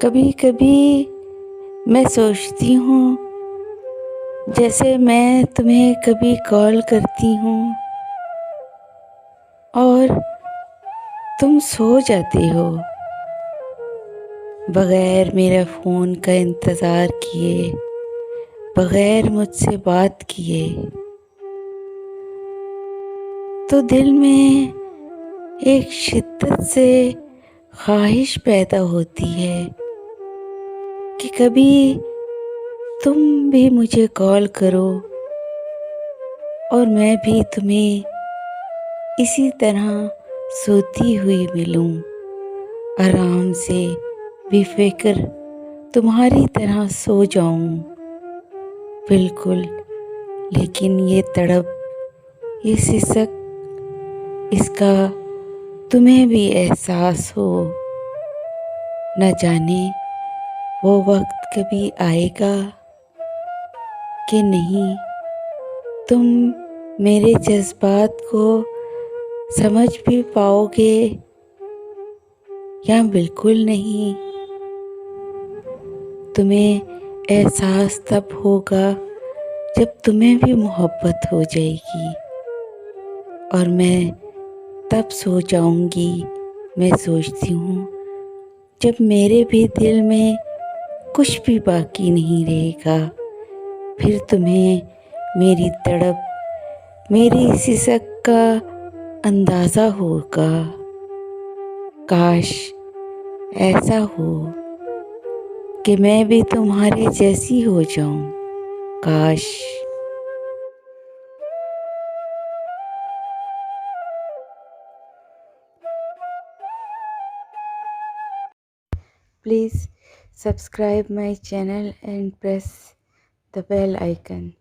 कभी कभी मैं सोचती हूँ जैसे मैं तुम्हें कभी कॉल करती हूँ और तुम सो जाते हो बगैर मेरा फ़ोन का इंतज़ार किए, बगैर मुझसे बात किए। तो दिल में एक शिद्दत से ख्वाहिश पैदा होती है कि कभी तुम भी मुझे कॉल करो और मैं भी तुम्हें इसी तरह सोती हुई मिलूं, आराम से बेफिक्र तुम्हारी तरह सो जाऊं। बिल्कुल, लेकिन ये तड़प, ये सिसक, इसका तुम्हें भी एहसास हो। न जाने वो वक्त कभी आएगा कि नहीं, तुम मेरे जज्बात को समझ भी पाओगे या बिल्कुल नहीं। तुम्हें एहसास तब होगा जब तुम्हें भी मोहब्बत हो जाएगी और मैं तब सो जाऊंगी। मैं सोचती हूँ जब मेरे भी दिल में कुछ भी बाकी नहीं रहेगा, फिर तुम्हें मेरी तड़प, मेरी सिसक का अंदाज़ा होगा। काश ऐसा हो कि मैं भी तुम्हारे जैसी हो जाऊं। काश। Please subscribe my channel and press the bell icon.